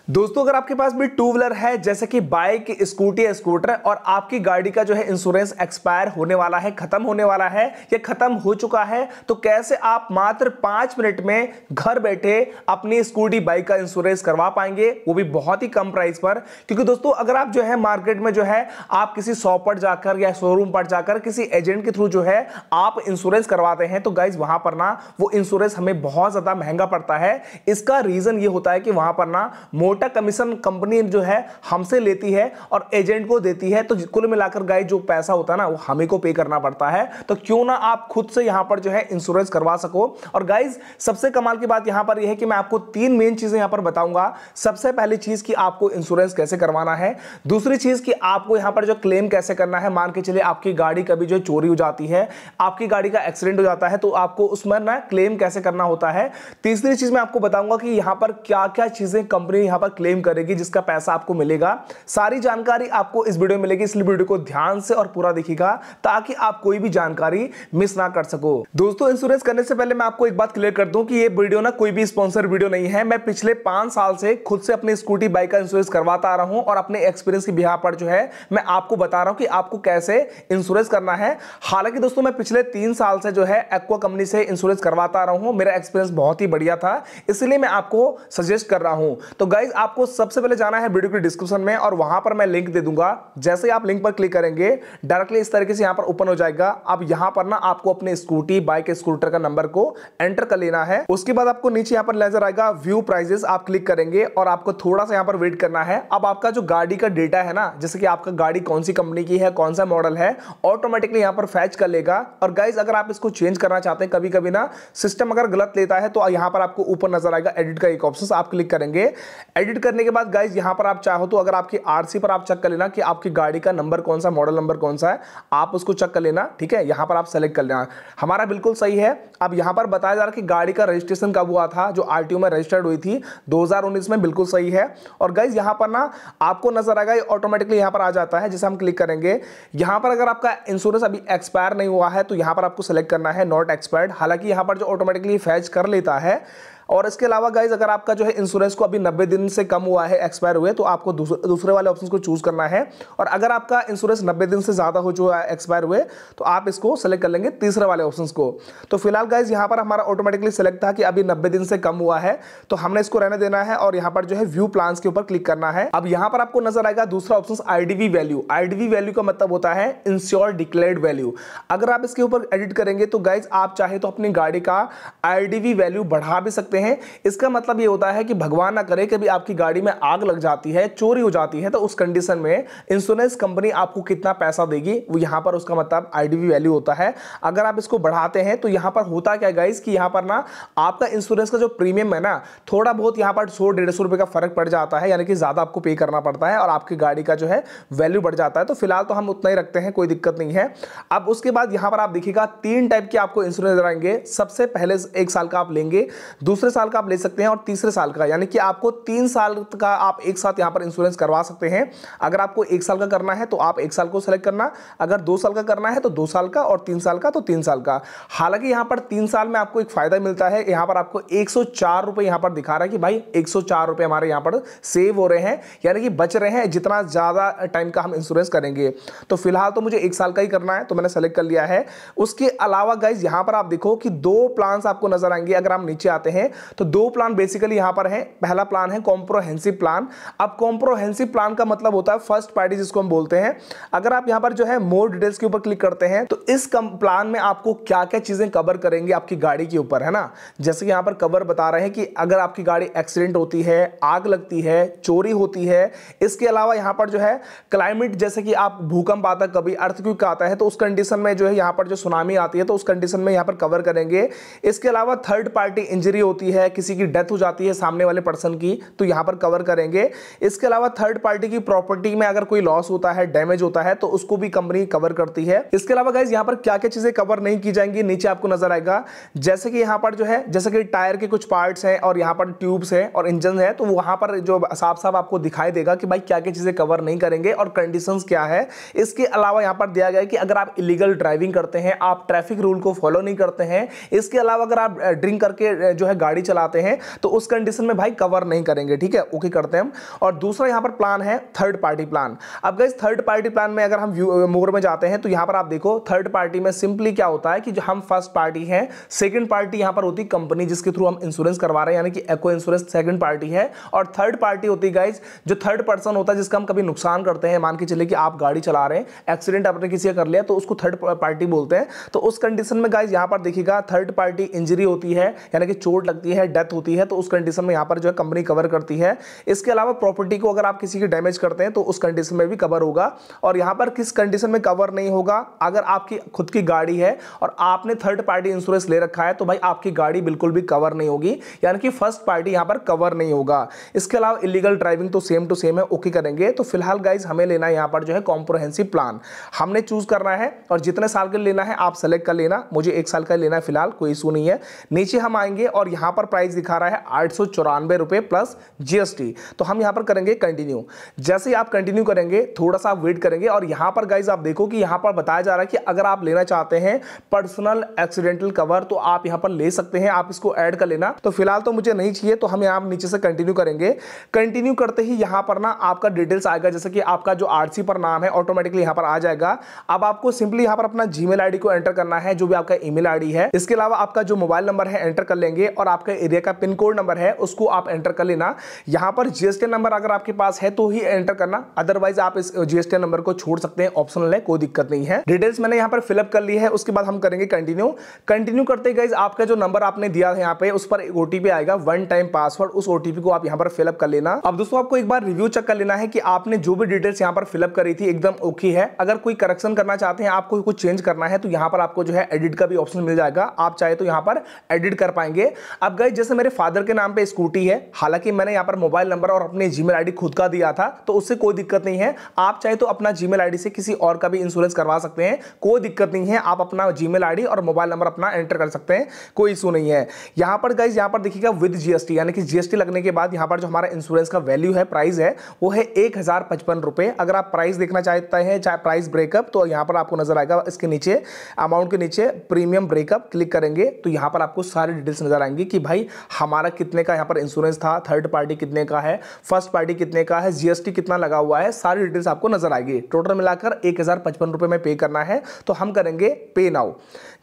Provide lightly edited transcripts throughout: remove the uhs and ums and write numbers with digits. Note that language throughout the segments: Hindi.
दोस्तों अगर आपके पास भी टू व्हीलर है जैसे कि बाइक, स्कूटी या स्कूटर और आपकी गाड़ी का जो है इंश्योरेंस एक्सपायर होने वाला है, खत्म होने वाला है या खत्म हो चुका है, तो कैसे आप मात्र 5 मिनट में घर बैठे अपनी स्कूटी बाइक का इंश्योरेंस करवा पाएंगे, वो भी बहुत ही कम प्राइस पर। क्योंकि दोस्तों अगर आप जो है मार्केट में जो है आप किसी शॉप पर जाकर या शोरूम पर जाकर किसी एजेंट के थ्रू जो है आप इंश्योरेंस करवाते हैं तो गाइज वहां पर ना वो इंश्योरेंस हमें बहुत ज्यादा महंगा पड़ता है। इसका रीजन ये होता है कि वहां पर ना मोटा कमीशन कंपनी जो है हमसे लेती है और एजेंट को देती है, तो कुल मिलाकर गाइस जो पैसा होता है ना वो हमें को पे करना पड़ता है। तो क्यों ना आप खुद से यहां पर जो है इंश्योरेंस करवा सको। और गाइस सबसे कमाल की बात यहां पर यह है कि मैं आपको 3 मेन चीजें यहां पर बताऊंगा। सबसे पहली चीज कि आपको इंश्योरेंस कैसे करवाना है, दूसरी चीज कि आपको यहां पर जो क्लेम कैसे करना है। मान के चलिए आपकी गाड़ी कभी जो चोरी हो जाती है, आपकी गाड़ी का एक्सीडेंट हो जाता है, तो आपको उसमें ना क्लेम कैसे करना होता है। तीसरी चीज मैं आपको बताऊंगा कि यहां पर क्या क्या चीजें कंपनी यहां पर क्लेम करेगी जिसका पैसा आपको मिलेगा। सारी जानकारी आपको इस वीडियो में मिलेगी, इसलिए वीडियो को ध्यान से और पूरा देखिएगा ताकि आप कोई भी जानकारी मिस ना कर सको। दोस्तों इंश्योरेंस करने से पहले मैं आपको एक बात क्लियर कर दूं कि ये वीडियो ना कोई भी स्पॉन्सर वीडियो नहीं है। मैं पिछले 5 साल से खुद से अपनी स्कूटी बाइक का इंश्योरेंस करवाता आ रहा हूं और अपने एक्सपीरियंस की बिहार पर जो है मैं आपको बता रहा हूं कि आपको कैसे इंश्योरेंस करना है। हालांकि दोस्तों मैं पिछले 3 साल से जो है एक्वा कंपनी से इंश्योरेंस करवाता आ रहा हूं, मेरा एक्सपीरियंस बहुत ही बढ़िया था, इसलिए मैं आपको सजेस्ट कर रहा हूं। तो गाइज आपको सबसे पहले जाना है वीडियो के डिस्क्रिप्शन में और वहां पर मैं लिंक दे दूंगा। जैसे ही आप लिंक पर क्लिक करेंगे डायरेक्टली इस तरीके से यहां पर ओपन हो जाएगा। अब यहां पर ना आपको अपने स्कूटी बाइक स्कूटर का नंबर को एंटर कर लेना है। उसके बाद आपको नीचे यहां पर नजर आएगा व्यू प्राइजेस, आप क्लिक करेंगे और आपको थोड़ा सा यहां पर वेट करना है। अब आपका जो गाड़ी का डेटा है ना, जैसे कि आपका गाड़ी कौन सी कंपनी की है, कौन सा मॉडल है, ऑटोमेटिकली यहां पर फैच कर लेगा। और गाइज अगर आप इसको चेंज करना चाहते हैं, कभी कभी ना सिस्टम अगर गलत लेता है, तो यहां पर आपको ऊपर नजर आएगा एडिट का एक ऑप्शन, आप क्लिक करेंगे। एडिट करने के बाद गाइज यहां पर आप चाहो तो अगर आपकी आरसी पर आप चेक कर लेना कि आपकी गाड़ी का नंबर कौन सा, मॉडल नंबर कौन सा है, आप उसको चेक कर लेना। ठीक है, यहां पर आप सेलेक्ट कर लेना, हमारा बिल्कुल सही है। अब यहां पर बताया जा रहा है कि गाड़ी का रजिस्ट्रेशन कब हुआ था, जो आरटीओ में रजिस्टर्ड हुई थी 2019 में, बिल्कुल सही है। और गाइज यहां पर ना आपको नजर आएगा ऑटोमेटिकली यहां पर आ जाता है, जैसे हम क्लिक करेंगे यहां पर अगर आपका इंश्योरेंस अभी एक्सपायर नहीं हुआ है तो यहां पर आपको सेलेक्ट करना है नॉट एक्सपायर्ड। हालांकि यहां पर जो ऑटोमेटिकली फैच कर लेता है। और इसके अलावा गाइज अगर आपका जो है इंश्योरेंस को अभी 90 दिन से कम हुआ है, एक्सपायर हुए, तो आपको दूसरे वाले ऑप्शन को चूज करना है। और अगर आपका इंश्योरेंस 90 दिन से ज्यादा हो चुका है, एक्सपायर हुए, तो आप इसको सेलेक्ट कर लेंगे तीसरे वाले ऑप्शन को। तो फिलहाल गाइज यहाँ पर हमारा ऑटोमेटिकली सेलेक्ट था कि अभी 90 दिन से कम हुआ है, तो हमने इसको रहने देना है और यहाँ पर जो है व्यू प्लान्स के ऊपर क्लिक करना है। अब यहाँ पर आपको नजर आएगा दूसरा option IDV value. IDV value का मतलब होता है इंश्योर डिक्लेयर्ड वैल्यू। अगर आप इसके ऊपर एडिट करेंगे तो गाइज आप चाहे तो अपनी गाड़ी का आईडीवी वैल्यू बढ़ा भी सकते हैं। इसका मतलब ये होता है कि भगवान ना करे कभी आपकी गाड़ी में आग लग जाती है, चोरी हो जाती है, तो उस कंडीशन में इंश्योरेंस कंपनी आपको कितना पैसा देगी वो यहां पर उसका मतलब आईडीवी वैल्यू होता है। अगर आप इसको बढ़ाते हैं तो यहां पर होता क्या गाइस कि यहां पर ना आपका इंश्योरेंस का जो प्रीमियम है ना, थोड़ा बहुत यहां पर 100-150 रुपए का फर्क पड़ जाता है, यानी कि ज्यादा आपको पे करना पड़ता है और आपकी गाड़ी का जो है वैल्यू बढ़ जाता है। तो फिलहाल तो हम उतना ही रखते हैं, कोई दिक्कत नहीं है। अब उसके बाद यहां पर आप देखिएगा 3 टाइप के आपको इंश्योरेंस रहेंगे। सबसे पहले 1 साल का आप लेंगे, दूसरे साल का आप ले सकते हैं और तीसरे साल का, यानी कि आपको 3 साल का आप एक साथ यहां पर इंश्योरेंस करवा सकते हैं। अगर आपको 1 साल का करना है तो आप 1 साल को सेलेक्ट करना, अगर 2 साल का करना है तो 2 साल का, और 3 साल का तो 3 साल का। हालांकि यहां पर 3 साल में आपको एक फायदा मिलता है, यहां पर आपको 104 रुपए यहां पर दिखा रहा है कि भाई 104 रुपए हमारे यहां पर सेव हो रहे हैं, यानी कि बच रहे हैं जितना ज्यादा टाइम का हम इंश्योरेंस करेंगे। तो फिलहाल तो मुझे 1 साल का ही करना है, तो मैंने सेलेक्ट कर लिया है। उसके अलावा गाइज यहां पर आप देखो कि 2 प्लान आपको नजर आएंगे। अगर आप नीचे आते हैं तो 2 प्लान बेसिकली यहां पर है। पहला प्लान है कॉम्प्रोहेंसिव प्लान। अब कॉम्प्रोहेंसिव प्लान का मतलब होता है फर्स्ट पार्टी, जिसको हम बोलते हैं। अगर आप यहां पर जो है मोर डिटेल्स के ऊपर क्लिक करते हैं तो इस प्लान में आपको क्या क्या चीजें कवर करेंगे आपकी गाड़ी के ऊपर, है ना। जैसे कि यहां पर कवर बता रहे हैं कि अगर आपकी गाड़ी एक्सीडेंट होती है, आग लगती है, चोरी होती है, इसके अलावा यहां पर जो है क्लाइमेट, जैसे कि आप भूकंप आता है, कभी अर्थक्वेक आता है, तो उस कंडीशन में जो है यहां पर जो सुनामी आती है तो उस कंडीशन में यहां पर कवर करेंगे। इसके अलावा थर्ड पार्टी इंजरी होती है, किसी की डेथ हो जाती है सामने वाले पर्सन की, तो यहां पर कवर करेंगे। इसके अलावा थर्ड पार्टी की प्रॉपर्टी में अगर कोई लॉस होता है, डैमेज होता है, तो उसको भी कंपनी कवर करती है। इसके अलावा गाइस यहां पर क्या क्या चीजें कवर नहीं की जाएंगी नीचे आपको नजर आएगा। जैसे कि यहां पर जो है, जैसे कि टायर के कुछ पार्ट्स हैं और यहां पर ट्यूब्स हैं और इंजन है, तो वहां पर जो साफ साफ आपको दिखाई देगा कि भाई क्या क्या चीजें कवर नहीं करेंगे और कंडीशंस क्या है। इसके अलावा यहां पर दिया गया है कि अगर आप इलीगल ड्राइविंग करते हैं, आप ट्रैफिक रूल को फॉलो नहीं करते हैं, इसके अलावा अगर आप ड्रिंक करके जो है गाड़ी गाड़ी चलाते हैं तो उस कंडीशन में भाई कवर नहीं करेंगे, ठीक है, ओके करते हैं हम। और दूसरा यहां पर प्लान है थर्ड पार्टी प्लान। अब गाइस थर्ड पार्टी प्लान में अगर हम मोर में जाते हैं तो यहां पर आप देखो थर्ड पार्टी में सिंपली क्या होता है कि जो हम फर्स्ट पार्टी है, सेकंड पार्टी यहां पर होती कंपनी जिसके थ्रू हम इंश्योरेंस करवा रहे हैं, यानी कि एको इंश्योरेंस सेकंड पार्टी है, और थर्ड पार्टी होती है गाइस जो थर्ड पर्सन होता है जिसका हम कभी नुकसान करते हैं। मान के चले कि आप गाड़ी चला रहे हैं, एक्सीडेंट आपने किसी का कर लिया तो उसको थर्ड पार्टी बोलते हैं। तो उस कंडीशन में गाइस यहां पर देखिएगा थर्ड पार्टी इंजरी होती है, यानी कि चोट लगती है, डेथ होती है, तो उस कंडीशन में यहां पर जो है कंपनी कवर करती है। इसके अलावा प्रॉपर्टी को अगर आप किसी की डैमेज करते हैं तो उस कंडीशन में भी कवर होगा। और यहां पर किस कंडीशन में कवर नहीं होगा, अगर आपकी खुद की गाड़ी है और आपने थर्ड पार्टी इंश्योरेंस ले रखा है तो भाई आपकी गाड़ी बिल्कुल भी कवर नहीं होगी, यानी कि फर्स्ट पार्टी यहां पर कवर नहीं होगा। इसके अलावा इलीगल ड्राइविंग तो सेम टू सेम है, ओके करेंगे। तो फिलहाल गाइस हमें लेना है यहां पर जो है कॉम्प्रिहेंसिव प्लान, हमने चूज करना है और जितने साल के लेना है आप सेलेक्ट कर लेना। मुझे 1 साल का लेना है फिलहाल, कोई इशू नहीं है। नीचे हम आएंगे और यहां पर प्राइस दिखा रहा है 894 रुपए प्लस जीएसटी, तो हम यहां पर करेंगे कंटिन्यू। जैसे ही आप कंटिन्यू करेंगे थोड़ा सा वेट करेंगे और यहां पर गाइस आप देखो कि यहां पर बताया जा रहा है कि अगर आप लेना चाहते हैं पर्सनल एक्सीडेंटल कवर तो आप यहां पर ले सकते हैं, आप इसको ऐड कर लेना। तो फिलहाल तो मुझे नहीं चाहिए, तो हम यहां नीचे से कंटिन्यू करेंगे। कंटिन्यू करते ही यहां पर ना आपका डिटेल्स आएगा, जैसे कि आपका जो आरसी पर नाम है ऑटोमेटिकली यहां पर आ जाएगा। अब आपको सिंपली यहां पर अपना जीमेल आईडी को एंटर करना है, जो भी आपका ईमेल आईडी है। इसके अलावा आपका जो मोबाइल नंबर है एंटर कर लेंगे और आपका एरिया का पिन कोड नंबर है उसको आप एंटर कर लेना। यहां पर जीएसटी नंबर अगर आपके पास है तो ही एंटर करना, अदरवाइज आप इस जीएसटी नंबर को छोड़ सकते हैं, ऑप्शनल है, कोई दिक्कत नहीं है। डिटेल्स मैंने यहां पर फिलअप कर ली है। उसके बाद हम करेंगे कंटिन्यू। कंटिन्यू करते ही गाइस आपका जो नंबर आपने दिया है यहां पे उस पर ओटीपी आएगा, वन टाइम पासवर्ड, उस ओटीपी को आप यहां पर फिलअप कर लेना। अब दोस्तों आपको एक बार रिव्यू चेक कर लेना है कि आपने जो भी डिटेल्स यहां पर फिलअप करी थी एकदम ओके है। अगर कोई करेक्शन करना चाहते हैं, आपको कुछ चेंज करना है तो यहां पर आपको जो है एडिट का भी ऑप्शन मिल जाएगा, आप चाहे तो यहां पर एडिट कर पाएंगे। अब गाइस जैसे मेरे फादर के नाम पे स्कूटी है, हालांकि मैंने यहां पर मोबाइल नंबर और अपने जीमेल आईडी खुद का दिया था तो उससे कोई दिक्कत नहीं है। आप चाहे तो अपना जीमेल आईडी से किसी और का भी इंश्योरेंस करवा सकते हैं, कोई दिक्कत नहीं है। आप अपना जीमेल आईडी और मोबाइल नंबर अपना एंटर कर सकते हैं, कोई इशू नहीं है। यहां पर गाइस यहां पर देखिएगा विद जीएसटी, यानी कि जीएसटी लगने के बाद यहां पर जो हमारा इंश्योरेंस का वैल्यू है, प्राइस है, वो है 1055 रुपए। अगर आप प्राइस देखना चाहते हैं, चाहे प्राइस ब्रेकअप, तो यहां पर आपको नजर आएगा इसके नीचे अमाउंट के नीचे प्रीमियम ब्रेकअप, क्लिक करेंगे तो यहां पर आपको सारी डिटेल्स नजर आएंगी कि भाई हमारा कितने का यहां पर इंश्योरेंस था, थर्ड पार्टी कितने का है, फर्स्ट पार्टी कितने का है, जीएसटी कितना लगा हुआ है, सारी डिटेल्स आपको नजर आएगी। टोटल मिलाकर 1055 रुपए में पे करना है, तो हम करेंगे पे नाउ।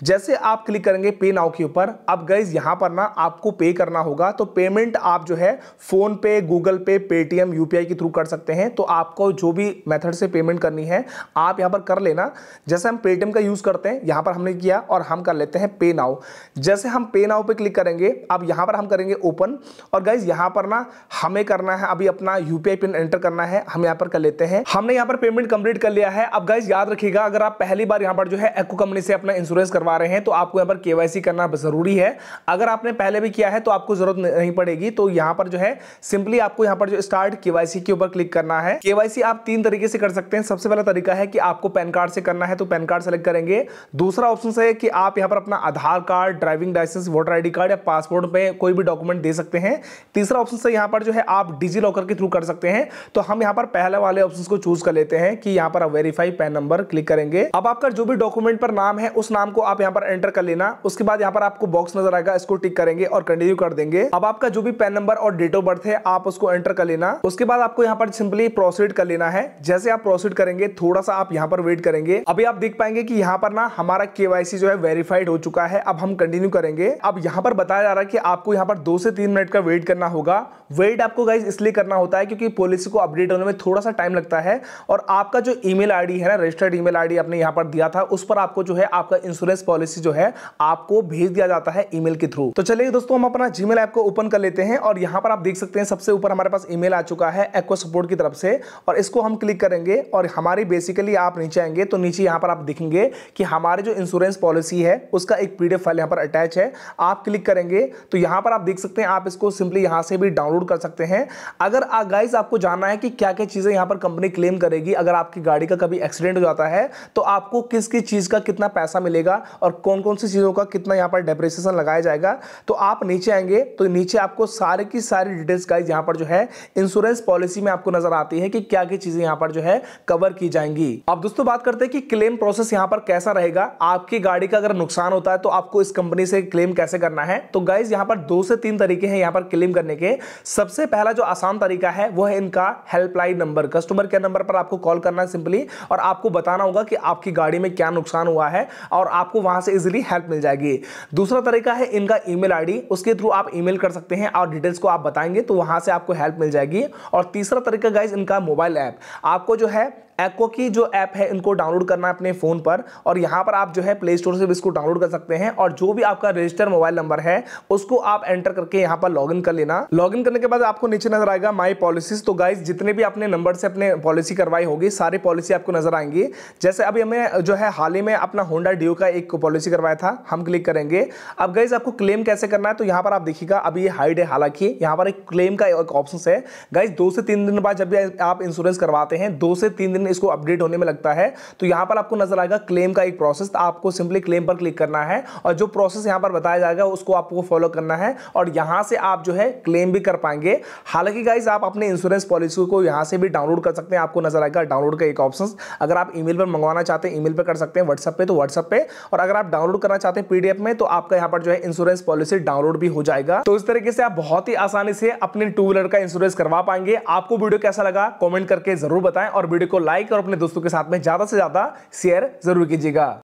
जैसे आप क्लिक करेंगे पे नाउ के ऊपर, अब गाइस यहां पर ना आपको पे करना होगा। तो पेमेंट आप जो है फोन पे, गूगल पे, पेटीएम, यूपीआई के थ्रू कर सकते हैं। तो आपको जो भी मेथड से पेमेंट करनी है आप यहां पर कर लेना। जैसे हम पेटीएम का यूज करते हैं, यहां पर हमने किया और हम कर लेते हैं पे नाउ। जैसे हम पे नाउ पे क्लिक करेंगे, अब यहां पर हम करेंगे ओपन, और गाइस यहां पर ना हमें करना है अभी अपना यूपीआई पिन एंटर करना है, हम यहां पर कर लेते हैं। हमने यहां पर पेमेंट कंप्लीट कर लिया है। अब गाइस याद रखिएगा, अगर आप पहली बार यहां पर जो है एको कंपनी से अपना इंश्योरेंस करवा रहे हैं तो आपको यहां पर केवाईसी करना जरूरी है। अगर आपने पहले भी किया है तो आपको जरूरत नहीं पड़ेगी। तो यहां पर जो है सिंपली आपको यहां पर जो स्टार्ट केवाईसी के ऊपर क्लिक करना है। केवाईसी आप 3 तरीके से कर सकते हैं। सबसे पहला तरीका है कि आपको पैन कार्ड से करना है तो पैन कार्ड सेलेक्ट करेंगे। दूसरा ऑप्शन है कि आप यहां पर अपना Aadhaar card, driving licence, voter ID card या पासपोर्ट पे कोई भी डॉक्यूमेंट दे सकते हैं। तीसरा ऑप्शन से यहां पर जो है आप डिजी लॉकर के थ्रू कर सकते हैं। तो हम यहां पर पहले वाले ऑप्शन को चूज कर लेते हैं कि यहां पर वेरीफाई पैन नंबर, क्लिक करेंगे। अब आपका जो भी डॉक्यूमेंट पर नाम है उस नाम को आप यहां पर एंटर कर लेना। उसके बाद यहां पर आपको बॉक्स नजर आएगा, इसको टिक करेंगे और कंटिन्यू कर देंगे। अब आपका जो भी पैन नंबर और डेट ऑफ बर्थ है आप उसको एंटर कर लेना। उसके बाद आपको यहां पर सिंपली प्रोसीड कर लेना है। जैसे आप प्रोसीड करेंगे थोड़ा सा आप यहां पर वेट करेंगे। अभी आप देख पाएंगे कि यहां पर ना हमारा केवाईसी जो है वेरीफाइड हो चुका है। अब हम कंटिन्यू करेंगे। अब यहां पर बताया जा रहा है कि आपको यहां पर 2 से 3 मिनट का वेट करना होगा। वेट आपको गाइस इसलिए करना होता है क्योंकि पॉलिसी को अपडेट होने में थोड़ा सा टाइम लगता है और आपका जो ईमेल आईडी है ना, रजिस्टर्ड ईमेल आईडी आपने यहां पर दिया था, उस पर आपको जो है आपका इंश्योरेंस पॉलिसी जो है आपको भेज दिया जाता है ईमेल के थ्रू। तो चलिए दोस्तों हम अपना जीमेल ऐप को ओपन कर लेते हैं और यहां पर आप देख सकते हैं सबसे ऊपर हमारे पास ईमेल आ चुका है एको सपोर्ट की तरफ से, और इसको हम क्लिक करेंगे और हमारी बेसिकली आप नीचे आएंगे तो नीचे यहां पर आप देखेंगे कि हमारे जो इंश्योरेंस पॉलिसी है उसका एक पीडीएफ फाइल यहां पर अटैच है। आप क्लिक करेंगे तो यहां पर आप देख सकते हैं, आप इसको सिंपली यहां से भी डाउनलोड कर सकते हैं। अगर गाइस आपको जानना है कि क्या क्या चीजें यहां पर कंपनी क्लेम करेगी अगर आपकी गाड़ी का कभी एक्सीडेंट हो जाता है, तो आपको किस किस चीज का कितना पैसा मिलेगा और कौन कौन सी चीजों का कितना यहां पर डेप्रिसिएशन लगाया जाएगा, तो आप नीचे आएंगे तो नीचे आपको सारी की सारी डिटेल्स गाइस यहां पर जो है इंश्योरेंस पॉलिसी में आपको नजर आती है कि क्या क्या चीजें यहां पर जो है कवर की जाएंगी। अब दोस्तों बात करते हैं कि क्लेम प्रोसेस यहां पर कैसा रहेगा। आपकी गाड़ी का अगर नुकसान होता है तो आपको इस कंपनी से क्लेम कैसे करना है। तो गाइज यहाँ पर 2 से 3 तरीके हैं यहाँ पर क्लेम करने के। सबसे पहला जो आसान तरीका है वो है इनका helpline number, customer care number पर आपको कॉल करना है सिंपली, और आपको बताना होगा कि आपकी गाड़ी में क्या नुकसान हुआ है और आपको वहां से इजीली हेल्प मिल जाएगी। दूसरा तरीका है इनका ईमेल आईडी, उसके थ्रू आप ईमेल कर सकते हैं और डिटेल्स को आप बताएंगे तो वहां से आपको हेल्प मिल जाएगी। और तीसरा तरीका गाइज इनका मोबाइल ऐप, आपको जो है एक्को की जो ऐप है इनको डाउनलोड करना है अपने फोन पर, और यहां पर आप जो है प्ले स्टोर से भी इसको डाउनलोड कर सकते हैं, और जो भी आपका रजिस्टर मोबाइल नंबर है उसको आप एंटर करके यहां पर लॉगिन कर लेना। लॉगिन करने के बाद आपको नीचे नजर आएगा माई पॉलिसीज। तो गाइस जितने भी अपने नंबर से अपने पॉलिसी करवाई होगी सारी पॉलिसी आपको नजर आएंगी। जैसे अभी हमें जो है हाल ही में अपना होंडा डियो का एक पॉलिसी करवाया था, हम क्लिक करेंगे। अब गाइस आपको क्लेम कैसे करना है, तो यहां पर आप देखिएगा अभी ये हाइड है, हालांकि यहां पर एक क्लेम का एक ऑप्शन है। गाइस 2 से 3 दिन बाद जब भी आप इंश्योरेंस करवाते हैं 2 से 3 दिन इसको अपडेट होने में लगता है, तो यहां पर आपको नजर आएगा क्लेम का एक प्रोसेस। आपको सिंपली क्लेम पर क्लिक करना है और जो प्रोसेस यहां पर बताया जाएगा उसको आपको फॉलो करना है, और यहां से आप जो है क्लेम भी कर पाएंगे। हालांकि गाइस आप अपने इंश्योरेंस पॉलिसी को यहां से भी डाउनलोड कर सकते हैं, आपको नजर आएगा डाउनलोड का एक ऑप्शन। अगर आप ईमेल पर मंगवाना चाहते हैं ईमेल पर कर सकते हैं, व्हाट्सएप पे तो व्हाट्सएप पे, और अगर आप डाउनलोड करना चाहते हैं पीडीएफ में तो आपका यहां पर जो है इंश्योरेंस पॉलिसी डाउनलोड भी हो जाएगा। तो इस तरीके से आप बहुत ही आसानी से अपने टू व्हीलर का इंश्योरेंस करवा पाएंगे। आपको वीडियो कैसा लगा कमेंट करके जरूर बताएं, और वीडियो को लाइक और अपने दोस्तों के साथ में ज्यादा से ज्यादा शेयर जरूर कीजिएगा।